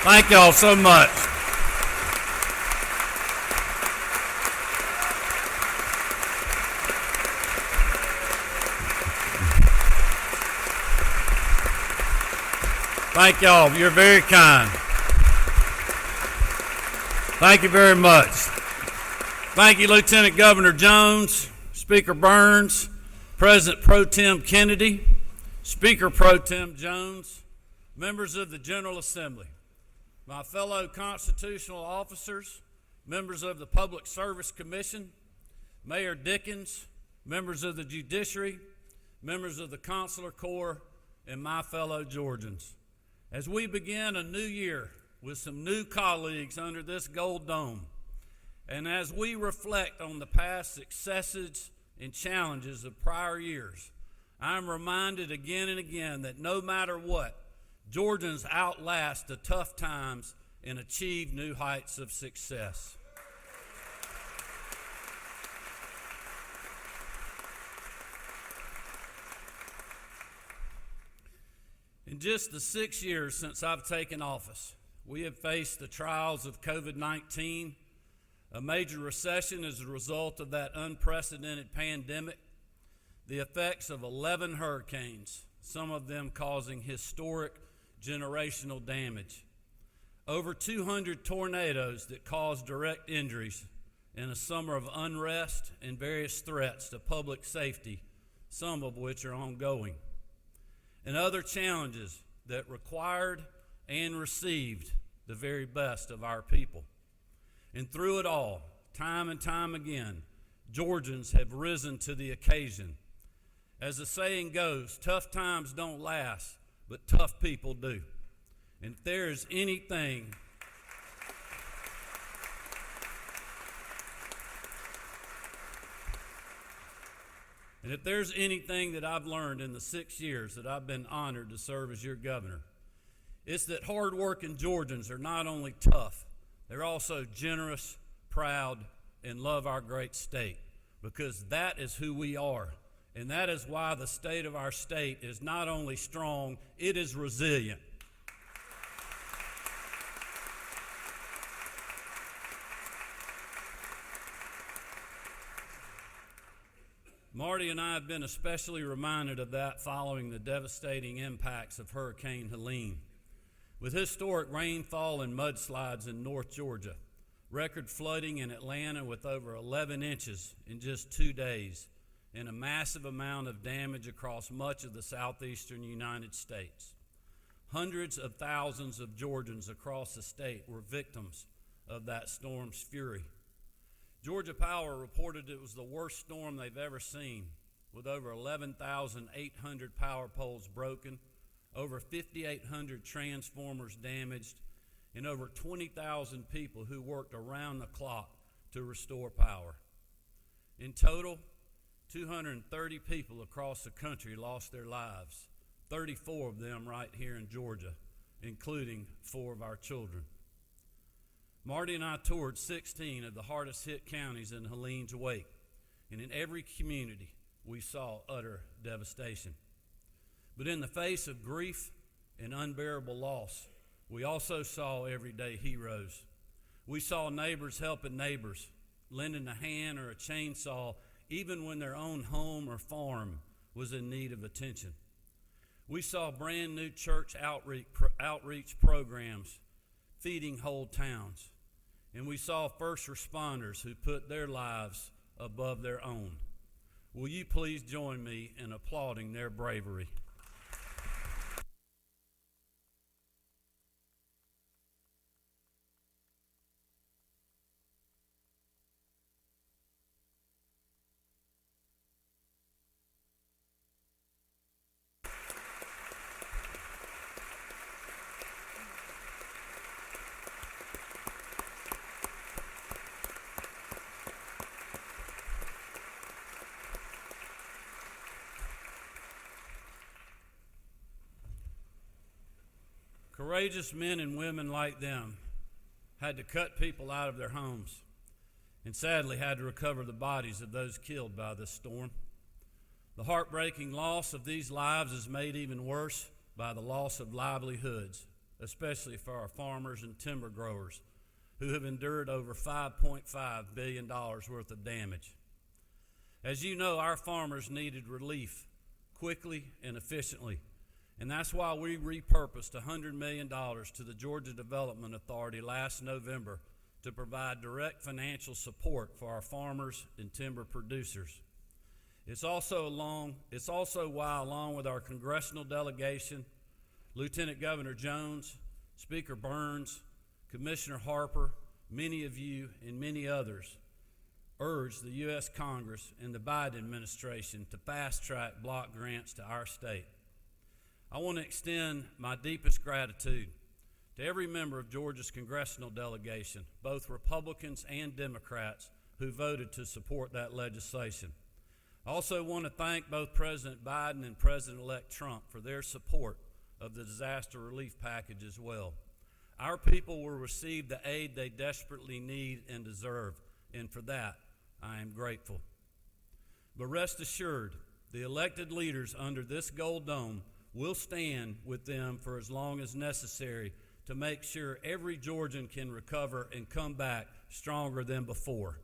Thank y'all so much. Thank y'all. You're very kind. Thank you very much. Thank you, Lieutenant Governor Jones, Speaker Burns, President Pro Tem Kennedy, Speaker Pro Tem Jones, members of the General Assembly, my fellow constitutional officers, members of the Public Service Commission, Mayor Dickens, members of the Judiciary, members of the Consular Corps, and my fellow Georgians. As we begin a new year with some new colleagues under this gold dome, and as we reflect on the past successes and challenges of prior years, I'm reminded again and again that no matter what, Georgians outlast the tough times and achieve new heights of success. In just the 6 years since I've taken office, we have faced the trials of COVID-19, a major recession as a result of that unprecedented pandemic, the effects of 11 hurricanes, some of them causing historic generational damage, over 200 tornadoes that caused direct injuries, and a summer of unrest and various threats to public safety, some of which are ongoing, and other challenges that required and received the very best of our people. And through it all, time and time again, Georgians have risen to the occasion. As the saying goes, tough times don't last, but tough people do. And if there is anything that I've learned in the 6 years that I've been honored to serve as your governor, it's that hard-working Georgians are not only tough, they're also generous, proud, and love our great state, because that is who we are. And that is why the state of our state is not only strong, it is resilient. Marty and I have been especially reminded of that following the devastating impacts of Hurricane Helene. With historic rainfall and mudslides in North Georgia, record flooding in Atlanta with over 11 inches in just 2 days, and a massive amount of damage across much of the southeastern United States. Hundreds of thousands of Georgians across the state were victims of that storm's fury. Georgia Power reported it was the worst storm they've ever seen, with over 11,800 power poles broken, over 5,800 transformers damaged, and over 20,000 people who worked around the clock to restore power. In total, 230 people across the country lost their lives, 34 of them right here in Georgia, including 4 of our children. Marty and I toured 16 of the hardest hit counties in Helene's wake, and in every community we saw utter devastation. But in the face of grief and unbearable loss, we also saw everyday heroes. We saw neighbors helping neighbors, lending a hand or a chainsaw even when their own home or farm was in need of attention. We saw brand new church outreach programs feeding whole towns. And we saw first responders who put their lives above their own. Will you please join me in applauding their bravery? Courageous men and women like them had to cut people out of their homes and sadly had to recover the bodies of those killed by this storm. The heartbreaking loss of these lives is made even worse by the loss of livelihoods especially for our farmers and timber growers who have endured over $5.5 billion worth of damage. As you know, our farmers needed relief quickly and efficiently, and that's why we repurposed $100 million to the Georgia Development Authority last November to provide direct financial support for our farmers and timber producers. It's also why, along with our congressional delegation, Lieutenant Governor Jones, Speaker Burns, Commissioner Harper, many of you, and many others, urged the U.S. Congress and the Biden administration to fast-track block grants to our state. I want to extend my deepest gratitude to every member of Georgia's congressional delegation, both Republicans and Democrats, who voted to support that legislation. I also want to thank both President Biden and President-elect Trump for their support of the disaster relief package as well. Our people will receive the aid they desperately need and deserve, and for that, I am grateful. But rest assured, the elected leaders under this gold dome will stand with them for as long as necessary to make sure every Georgian can recover and come back stronger than before.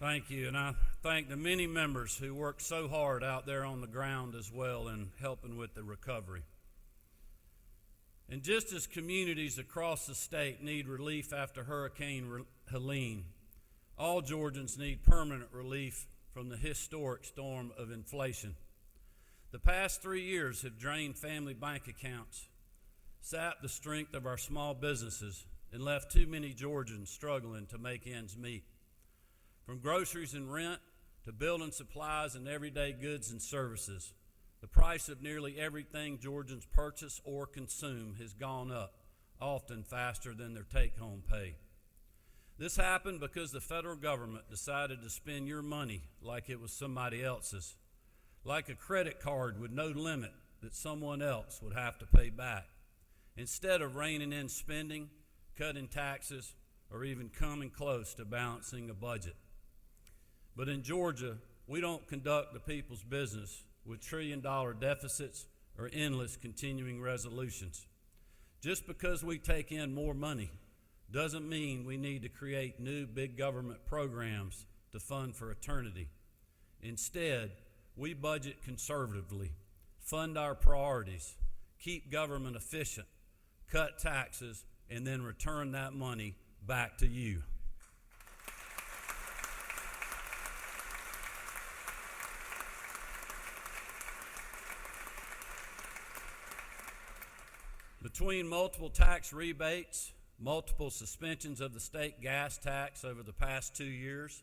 Thank you, and I thank the many members who worked so hard out there on the ground as well in helping with the recovery. And just as communities across the state need relief after Hurricane Helene, all Georgians need permanent relief from the historic storm of inflation. The past 3 years have drained family bank accounts, sapped the strength of our small businesses, and left too many Georgians struggling to make ends meet. From groceries and rent to building supplies and everyday goods and services, the price of nearly everything Georgians purchase or consume has gone up, often faster than their take-home pay. This happened because the federal government decided to spend your money like it was somebody else's, like a credit card with no limit that someone else would have to pay back, instead of reining in spending, cutting taxes, or even coming close to balancing a budget. But in Georgia, we don't conduct the people's business with trillion-dollar deficits or endless continuing resolutions. Just because we take in more money doesn't mean we need to create new big government programs to fund for eternity. Instead, we budget conservatively, fund our priorities, keep government efficient, cut taxes, and then return that money back to you. Between multiple tax rebates, multiple suspensions of the state gas tax over the past 2 years,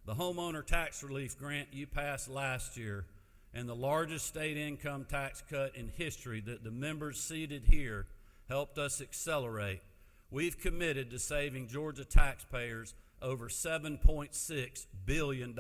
the homeowner tax relief grant you passed last year, and the largest state income tax cut in history that the members seated here helped us accelerate, we've committed to saving Georgia taxpayers over $7.6 billion.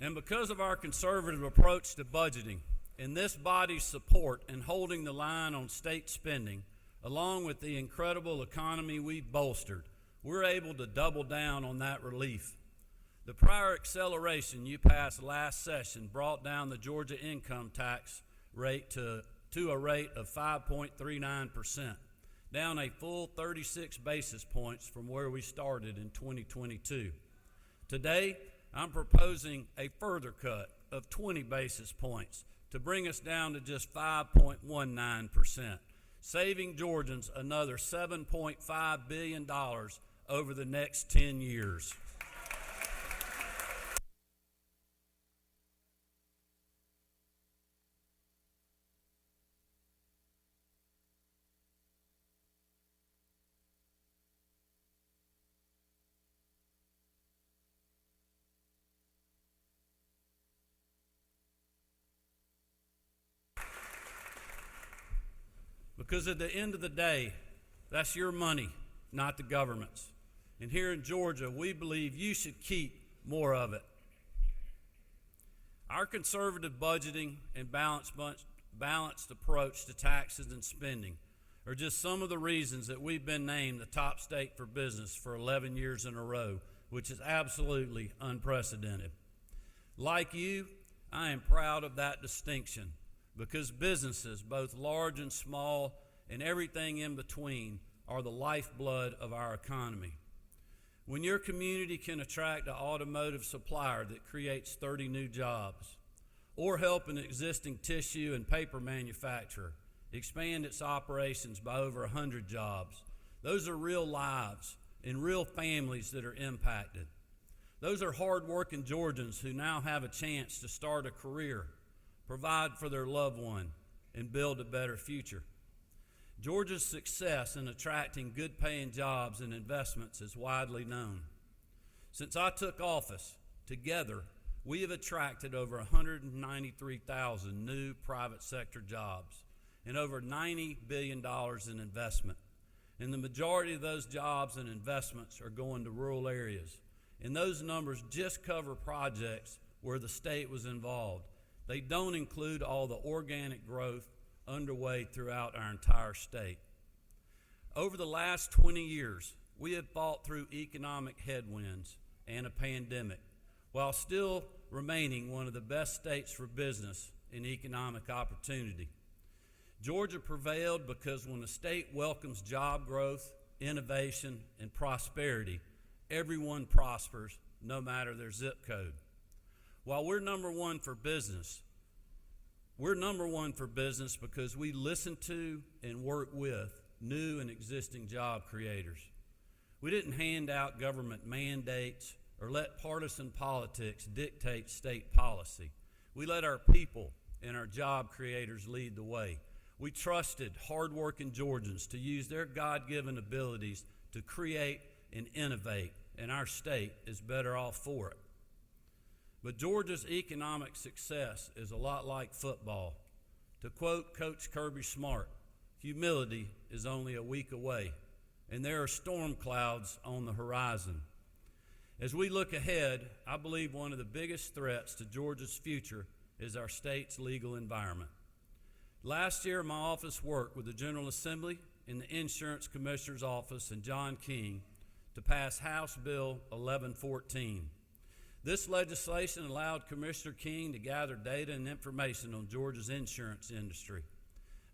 And because of our conservative approach to budgeting and this body's support in holding the line on state spending, along with the incredible economy we've bolstered, we're able to double down on that relief. The prior acceleration you passed last session brought down the Georgia income tax rate to a rate of 5.39%, down a full 36 basis points from where we started in 2022. Today, I'm proposing a further cut of 20 basis points to bring us down to just 5.19%, saving Georgians another $7.5 billion over the next 10 years. Because at the end of the day, that's your money, not the government's. And here in Georgia, we believe you should keep more of it. Our conservative budgeting and balanced approach to taxes and spending are just some of the reasons that we've been named the top state for business for 11 years in a row, which is absolutely unprecedented. Like you, I am proud of that distinction because businesses, both large and small, and everything in between, are the lifeblood of our economy. When your community can attract an automotive supplier that creates 30 new jobs, or help an existing tissue and paper manufacturer expand its operations by over 100 jobs, those are real lives and real families that are impacted. Those are hard-working Georgians who now have a chance to start a career, provide for their loved one, and build a better future. Georgia's success in attracting good-paying jobs and investments is widely known. Since I took office, together, we have attracted over 193,000 new private sector jobs and over $90 billion in investment. And the majority of those jobs and investments are going to rural areas. And those numbers just cover projects where the state was involved. They don't include all the organic growth underway throughout our entire state. Over the last 20 years, we have fought through economic headwinds and a pandemic, while still remaining one of the best states for business and economic opportunity. Georgia prevailed because when a state welcomes job growth, innovation, and prosperity, everyone prospers, no matter their zip code. While we're number one for business because we listen to and work with new and existing job creators. We didn't hand out government mandates or let partisan politics dictate state policy. We let our people and our job creators lead the way. We trusted hardworking Georgians to use their God-given abilities to create and innovate, and our state is better off for it. But Georgia's economic success is a lot like football. To quote Coach Kirby Smart, humility is only a week away, and there are storm clouds on the horizon. As we look ahead, I believe one of the biggest threats to Georgia's future is our state's legal environment. Last year, my office worked with the General Assembly and the Insurance Commissioner's Office and John King to pass House Bill 1114. This legislation allowed Commissioner King to gather data and information on Georgia's insurance industry,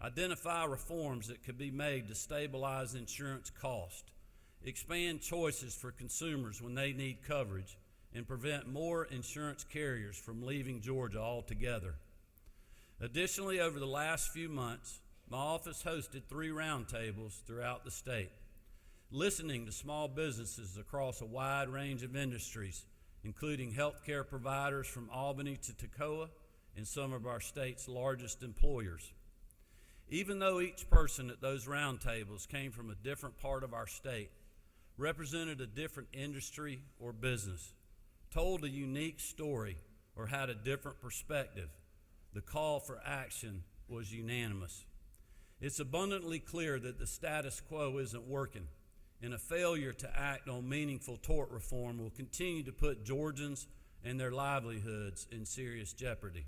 identify reforms that could be made to stabilize insurance costs, expand choices for consumers when they need coverage, and prevent more insurance carriers from leaving Georgia altogether. Additionally, over the last few months, my office hosted 3 roundtables throughout the state, listening to small businesses across a wide range of industries, including healthcare providers from Albany to Toccoa and some of our state's largest employers. Even though each person at those roundtables came from a different part of our state, represented a different industry or business, told a unique story, or had a different perspective, the call for action was unanimous. It's abundantly clear that the status quo isn't working, and a failure to act on meaningful tort reform will continue to put Georgians and their livelihoods in serious jeopardy.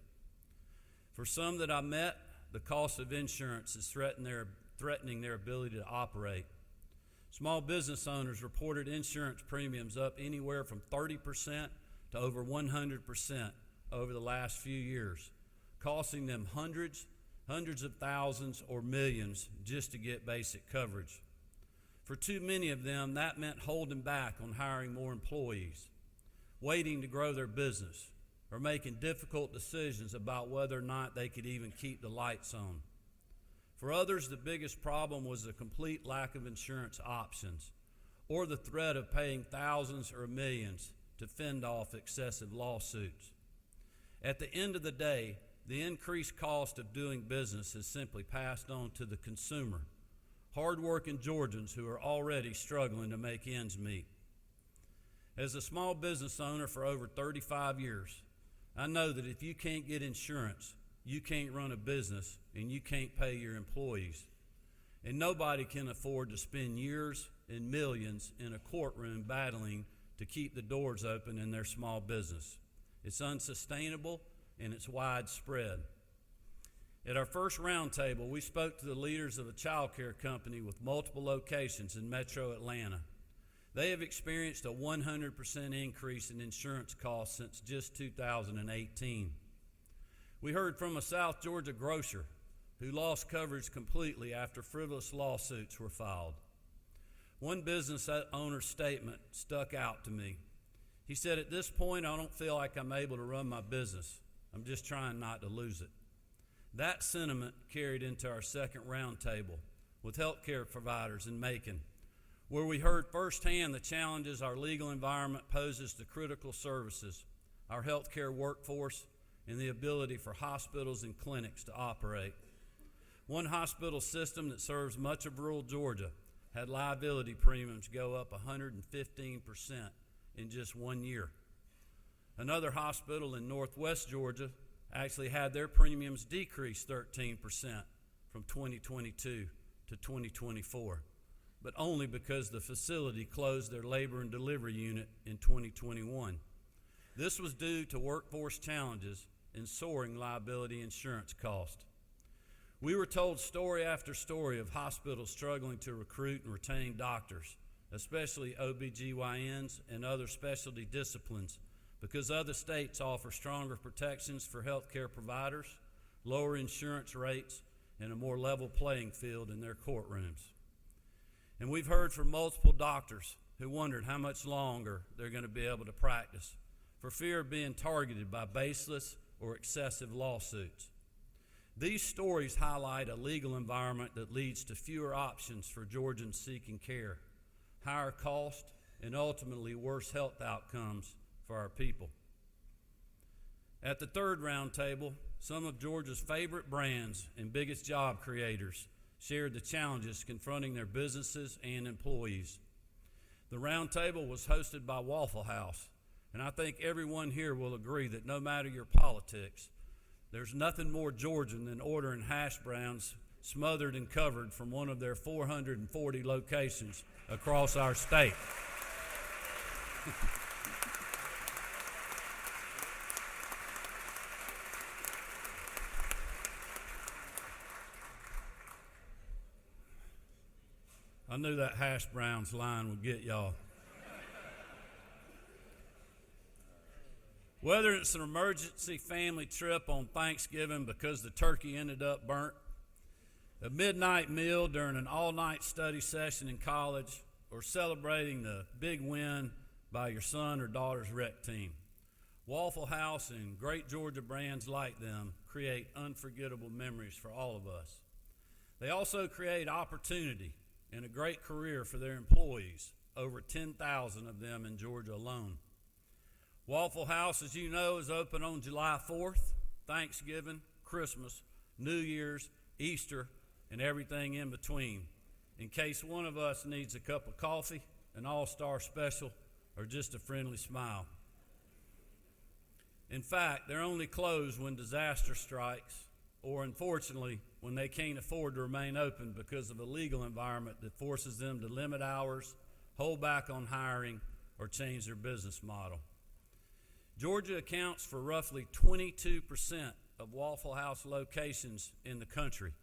For some that I met, the cost of insurance is threatening their ability to operate. Small business owners reported insurance premiums up anywhere from 30% to over 100% over the last few years, costing them hundreds of thousands or millions just to get basic coverage. For too many of them, that meant holding back on hiring more employees, waiting to grow their business, or making difficult decisions about whether or not they could even keep the lights on. For others, the biggest problem was the complete lack of insurance options, or the threat of paying thousands or millions to fend off excessive lawsuits. At the end of the day, the increased cost of doing business is simply passed on to the consumer, hardworking Georgians who are already struggling to make ends meet. As a small business owner for over 35 years, I know that if you can't get insurance, you can't run a business and you can't pay your employees. and nobody can afford to spend years and millions in a courtroom battling to keep the doors open in their small business. It's unsustainable and it's widespread. At our first roundtable, we spoke to the leaders of a child care company with multiple locations in metro Atlanta. They have experienced a 100% increase in insurance costs since just 2018. We heard from a South Georgia grocer who lost coverage completely after frivolous lawsuits were filed. One business owner's statement stuck out to me. He said, "At this point, I don't feel like I'm able to run my business. I'm just trying not to lose it." That sentiment carried into our second roundtable with healthcare providers in Macon, where we heard firsthand the challenges our legal environment poses to critical services, our healthcare workforce, and the ability for hospitals and clinics to operate. One hospital system that serves much of rural Georgia had liability premiums go up 115% in just 1 year. Another hospital in northwest Georgia actually had their premiums decrease 13% from 2022 to 2024, but only because the facility closed their labor and delivery unit in 2021. This was due to workforce challenges and soaring liability insurance costs. We were told story after story of hospitals struggling to recruit and retain doctors, especially OBGYNs and other specialty disciplines, because other states offer stronger protections for healthcare providers, lower insurance rates, and a more level playing field in their courtrooms. And we've heard from multiple doctors who wondered how much longer they're going to be able to practice for fear of being targeted by baseless or excessive lawsuits. These stories highlight a legal environment that leads to fewer options for Georgians seeking care, higher cost, and ultimately worse health outcomes for our people. At the third roundtable, some of Georgia's favorite brands and biggest job creators shared the challenges confronting their businesses and employees. The roundtable was hosted by Waffle House, and I think everyone here will agree that no matter your politics, there's nothing more Georgian than ordering hash browns smothered and covered from one of their 440 locations across our state. I knew that hash browns line would get y'all. Whether it's an emergency family trip on Thanksgiving because the turkey ended up burnt, a midnight meal during an all-night study session in college, or celebrating the big win by your son or daughter's rec team, Waffle House and great Georgia brands like them create unforgettable memories for all of us. They also create opportunity and a great career for their employees, over 10,000 of them in Georgia alone. Waffle House, as you know, is open on July 4th, Thanksgiving, Christmas, New Year's, Easter, and everything in between, in case one of us needs a cup of coffee, an all-star special, or just a friendly smile. In fact, they're only closed when disaster strikes, or unfortunately, when they can't afford to remain open because of a legal environment that forces them to limit hours, hold back on hiring, or change their business model. Georgia accounts for roughly 22% of Waffle House locations in the country,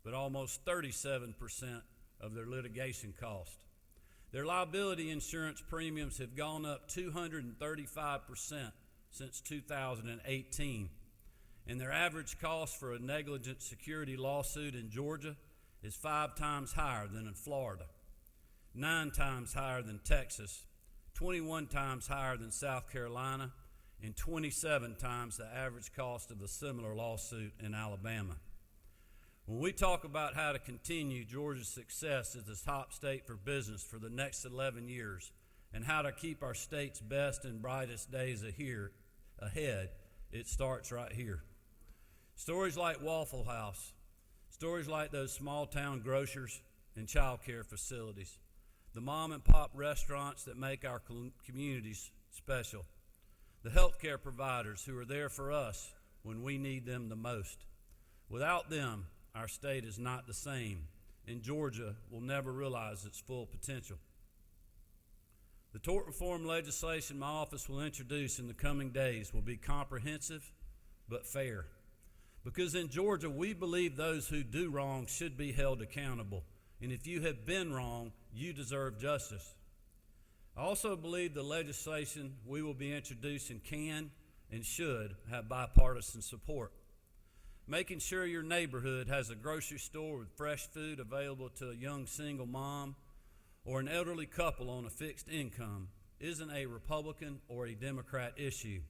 but almost 37% of their litigation cost. Their liability insurance premiums have gone up 235% since 2018, and their average cost for a negligent security lawsuit in Georgia is 5 times higher than in Florida, 9 times higher than Texas, 21 times higher than South Carolina, and 27 times the average cost of a similar lawsuit in Alabama. When we talk about how to continue Georgia's success as the top state for business for the next 11 years and how to keep our state's best and brightest days ahead, it starts right here. Stories like Waffle House, stories like those small town grocers and child care facilities, the mom and pop restaurants that make our communities special, the healthcare providers who are there for us when we need them the most. Without them, our state is not the same, and Georgia will never realize its full potential. The tort reform legislation my office will introduce in the coming days will be comprehensive but fair. Because in Georgia, we believe those who do wrong should be held accountable. And if you have been wrong, you deserve justice. I also believe the legislation we will be introducing can and should have bipartisan support. Making sure your neighborhood has a grocery store with fresh food available to a young single mom or an elderly couple on a fixed income isn't a Republican or a Democrat issue.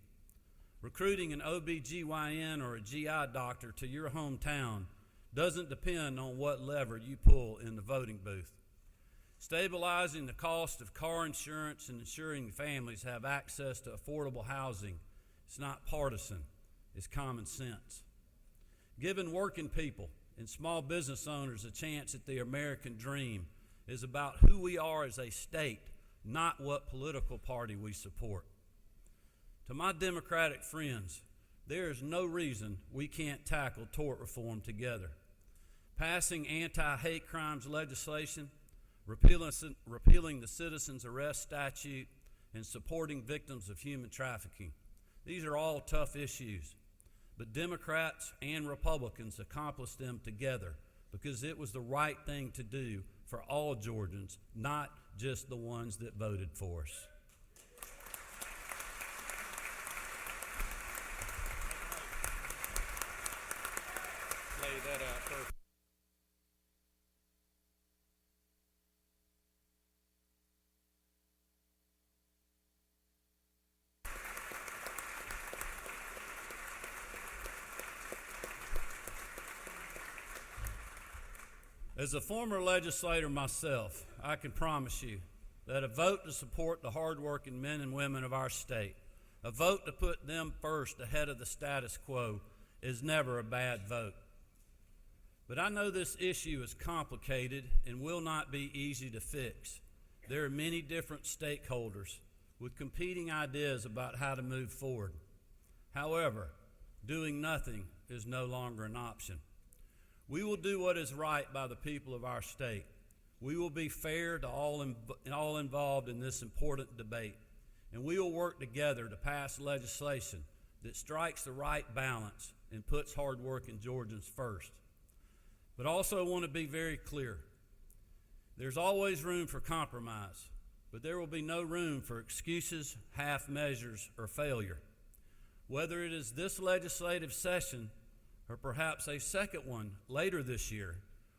Recruiting an OB/GYN or a GI doctor to your hometown doesn't depend on what lever you pull in the voting booth. Stabilizing the cost of car insurance and ensuring families have access to affordable housing is not partisan, it's common sense. Giving working people and small business owners a chance at the American dream is about who we are as a state, not what political party we support. To my Democratic friends, there is no reason we can't tackle tort reform together. Passing anti-hate crimes legislation, repealing the citizen's arrest statute, and supporting victims of human trafficking. These are all tough issues, but Democrats and Republicans accomplished them together because it was the right thing to do for all Georgians, not just the ones that voted for us. Lay that out perfect. As a former legislator myself, I can promise you that a vote to support the hardworking men and women of our state, a vote to put them first ahead of the status quo, is never a bad vote. But I know this issue is complicated and will not be easy to fix. There are many different stakeholders with competing ideas about how to move forward. However, doing nothing is no longer an option. We will do what is right by the people of our state. We will be fair to all involved in this important debate, and we will work together to pass legislation that strikes the right balance and puts hardworking Georgians first. But also want to be very clear. There's always room for compromise, but there will be no room for excuses, half measures, or failure. Whether it is this legislative session or perhaps a second one later this year,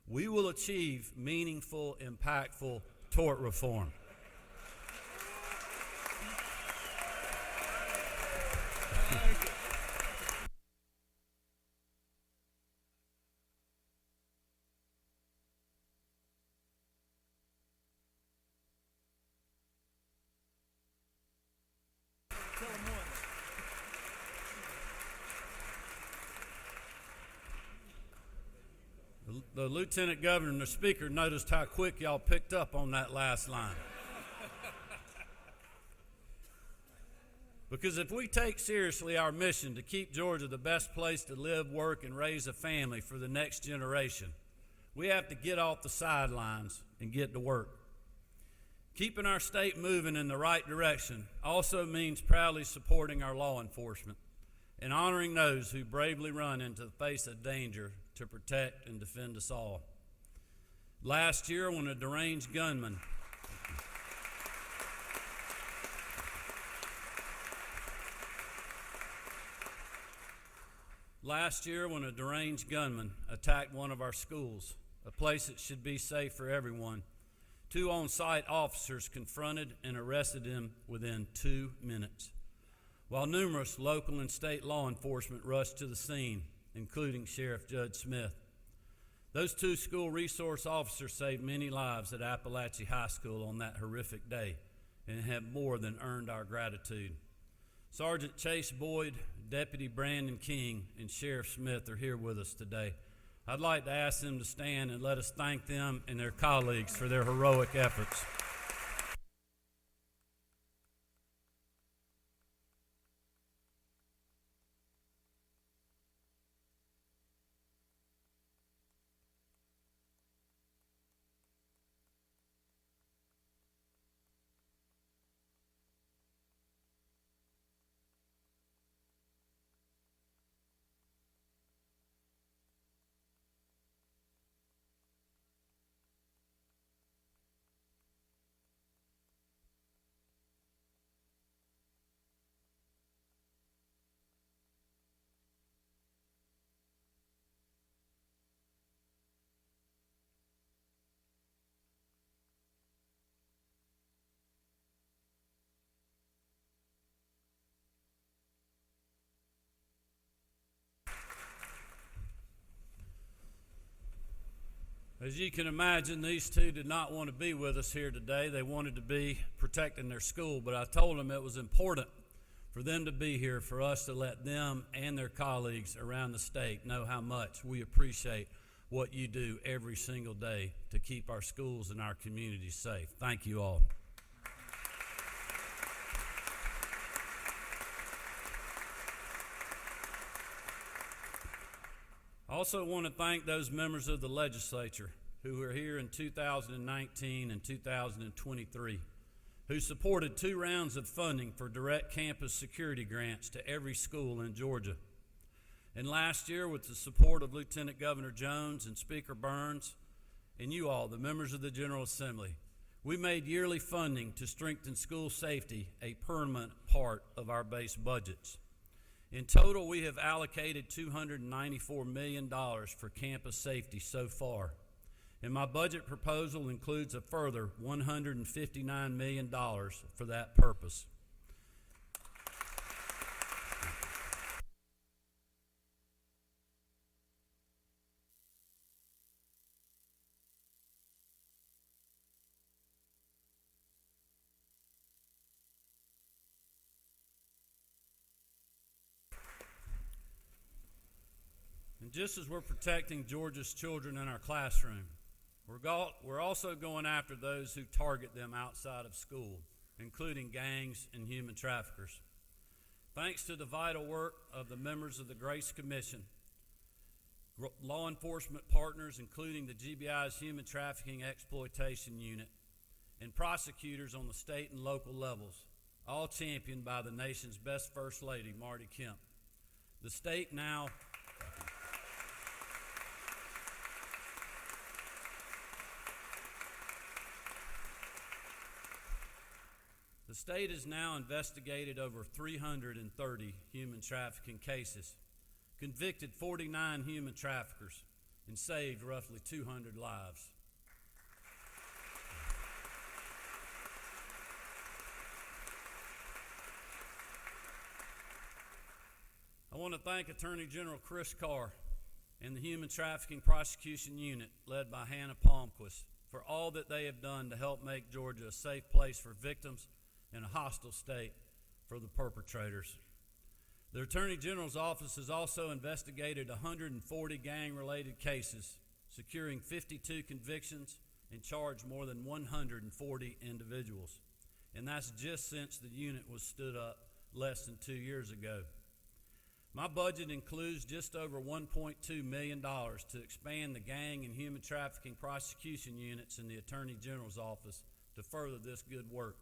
we will achieve meaningful, impactful tort reform. The Lieutenant Governor and the Speaker noticed how quick y'all picked up on that last line. Because if we take seriously our mission to keep Georgia the best place to live, work, and raise a family for the next generation, we have to get off the sidelines and get to work. Keeping our state moving in the right direction also means proudly supporting our law enforcement and honoring those who bravely run into the face of danger to protect and defend us all. Last year, when a deranged gunman attacked one of our schools, a place that should be safe for everyone, 2 on-site officers confronted and arrested him within 2 minutes, while numerous local and state law enforcement rushed to the scene, including Sheriff Judge Smith. Those 2 school resource officers saved many lives at Appalachia High School on that horrific day and have more than earned our gratitude. Sergeant Chase Boyd, Deputy Brandon King, and Sheriff Smith are here with us today. I'd like to ask them to stand and let us thank them and their colleagues for their heroic efforts. As you can imagine, these two did not want to be with us here today. They wanted to be protecting their school, but I told them it was important for them to be here, for us to let them and their colleagues around the state know how much we appreciate what you do every single day to keep our schools and our communities safe. Thank you all. I also want to thank those members of the legislature who were here in 2019 and 2023, who supported 2 rounds of funding for direct campus security grants to every school in Georgia. And last year, with the support of Lieutenant Governor Jones and Speaker Burns, and you all, the members of the General Assembly, we made yearly funding to strengthen school safety a permanent part of our base budgets. In total, we have allocated $294 million for campus safety so far, and my budget proposal includes a further $159 million for that purpose. And just as we're protecting Georgia's children in our classroom, we're also going after those who target them outside of school, including gangs and human traffickers. Thanks to the vital work of the members of the Grace Commission, law enforcement partners, including the GBI's Human Trafficking Exploitation Unit, and prosecutors on the state and local levels, all championed by the nation's best First Lady, Marty Kemp. The state now The state has now investigated over 330 human trafficking cases, convicted 49 human traffickers, and saved roughly 200 lives. I want to thank Attorney General Chris Carr and the Human Trafficking Prosecution Unit, led by Hannah Palmquist, for all that they have done to help make Georgia a safe place for victims and a hostile state for the perpetrators. The Attorney General's office has also investigated 140 gang-related cases, securing 52 convictions and charged more than 140 individuals. And that's just since the unit was stood up less than 2 years ago. My budget includes just over $1.2 million to expand the gang and human trafficking prosecution units in the Attorney General's office to further this good work.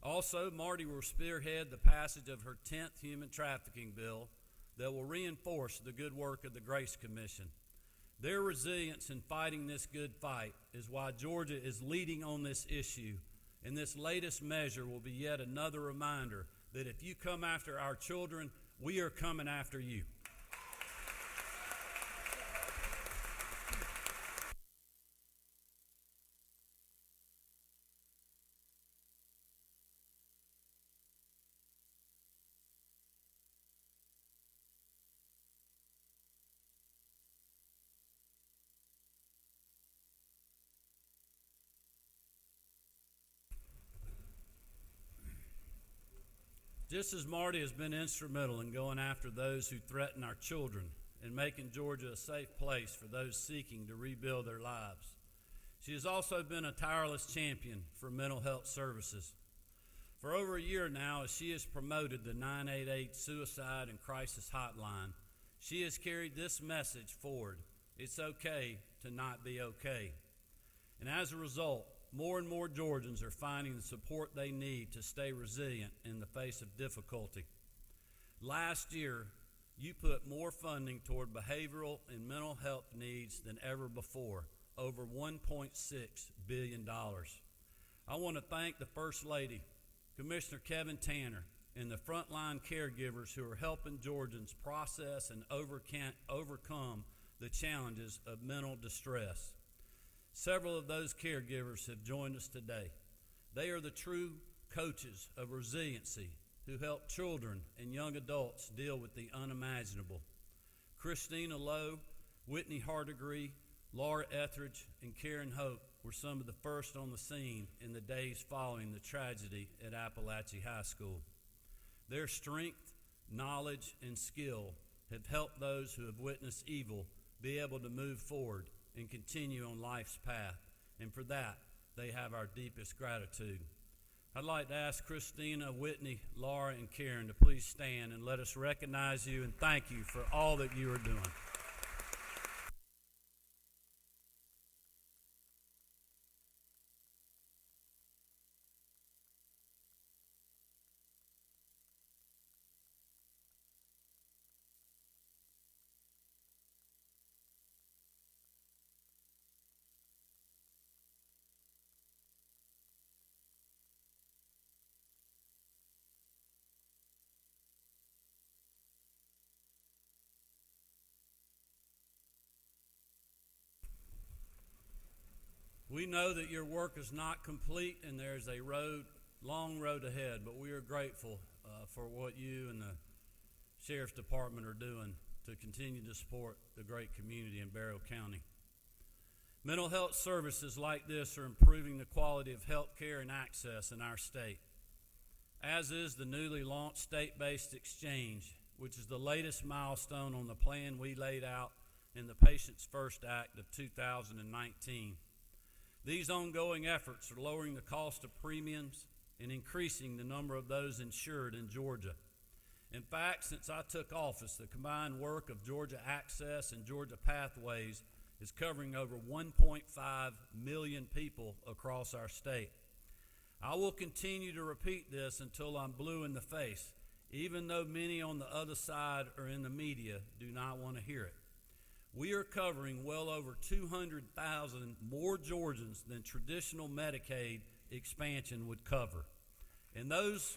Also, Marty will spearhead the passage of her 10th human trafficking bill that will reinforce the good work of the Grace Commission. Their resilience in fighting this good fight is why Georgia is leading on this issue, and this latest measure will be yet another reminder that if you come after our children, we are coming after you. Just as Marty has been instrumental in going after those who threaten our children and making Georgia a safe place for those seeking to rebuild their lives, she has also been a tireless champion for mental health services. For over a year now, as she has promoted the 988 Suicide and Crisis Hotline, she has carried this message forward: it's okay to not be okay. And as a result, more and more Georgians are finding the support they need to stay resilient in the face of difficulty. Last year, you put more funding toward behavioral and mental health needs than ever before, over $1.6 billion. I want to thank the First Lady, Commissioner Kevin Tanner, and the frontline caregivers who are helping Georgians process and overcome the challenges of mental distress. Several of those caregivers have joined us today. They are the true coaches of resiliency who help children and young adults deal with the unimaginable. Christina Lowe, Whitney Hardegree, Laura Etheridge and Karen Hope were some of the first on the scene in the days following the tragedy at Appalachia High School. Their strength, knowledge, and skill have helped those who have witnessed evil be able to move forward and continue on life's path, and for that, they have our deepest gratitude. I'd like to ask Christina, Whitney, Laura, and Karen to please stand and let us recognize you and thank you for all that you are doing. We know that your work is not complete and there's a long road ahead, but we are grateful for what you and the Sheriff's Department are doing to continue to support the great community in Barrow County. Mental health services like this are improving the quality of health care and access in our state, as is the newly launched state-based exchange, which is the latest milestone on the plan we laid out in the Patients First Act of 2019. These ongoing efforts are lowering the cost of premiums and increasing the number of those insured in Georgia. In fact, since I took office, the combined work of Georgia Access and Georgia Pathways is covering over 1.5 million people across our state. I will continue to repeat this until I'm blue in the face, even though many on the other side or in the media do not want to hear it. We are covering well over 200,000 more Georgians than traditional Medicaid expansion would cover. And those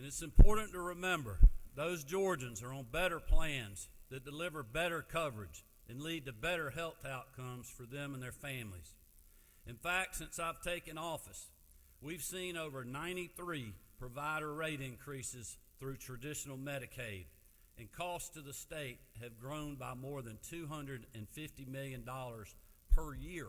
And it's important to remember, those Georgians are on better plans that deliver better coverage and lead to better health outcomes for them and their families. In fact, since I've taken office, we've seen over 93 provider rate increases through traditional Medicaid, and costs to the state have grown by more than $250 million per year.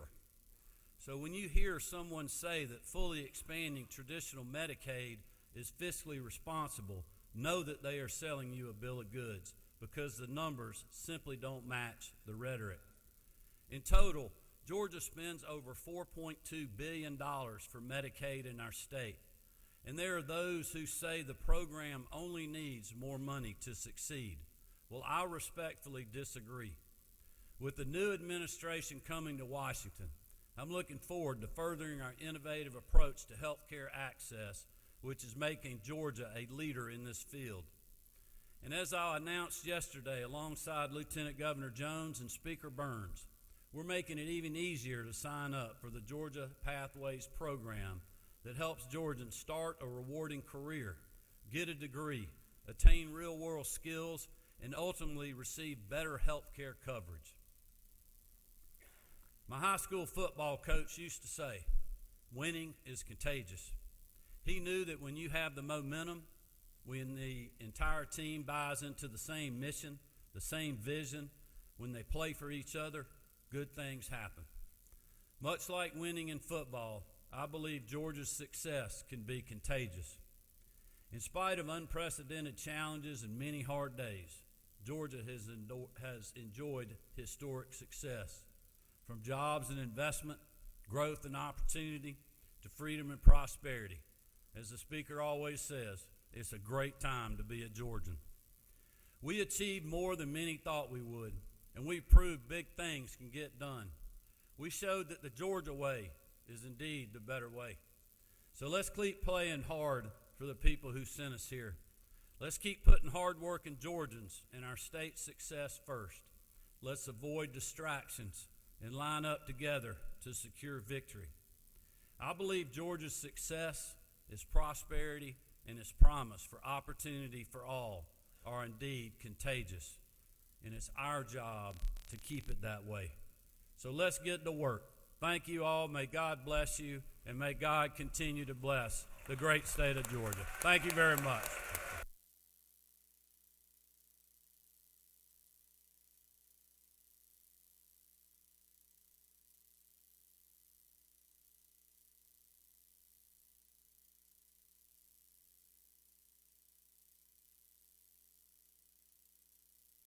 So when you hear someone say that fully expanding traditional Medicaid is fiscally responsible, know that they are selling you a bill of goods, because the numbers simply don't match the rhetoric. In total, Georgia spends over $4.2 billion for Medicaid in our state, and there are those who say the program only needs more money to succeed. Well, I respectfully disagree. With the new administration coming to Washington, I'm looking forward to furthering our innovative approach to health care access, which is making Georgia a leader in this field. And as I announced yesterday alongside Lieutenant Governor Jones and Speaker Burns, we're making it even easier to sign up for the Georgia Pathways program that helps Georgians start a rewarding career, get a degree, attain real-world skills, and ultimately receive better health care coverage. My high school football coach used to say, winning is contagious. He knew that when you have the momentum, when the entire team buys into the same mission, the same vision, when they play for each other, good things happen. Much like winning in football, I believe Georgia's success can be contagious. In spite of unprecedented challenges and many hard days, Georgia has enjoyed historic success. From jobs and investment, growth and opportunity, to freedom and prosperity. As the speaker always says, it's a great time to be a Georgian. We achieved more than many thought we would, and we proved big things can get done. We showed that the Georgia way is indeed the better way. So let's keep playing hard for the people who sent us here. Let's keep putting hard-working Georgians and our state's success first. Let's avoid distractions and line up together to secure victory. I believe Georgia's success is prosperity and its promise for opportunity for all are indeed contagious. And it's our job to keep it that way. So let's get to work. Thank you all. May God bless you, and may God continue to bless the great state of Georgia. Thank you very much.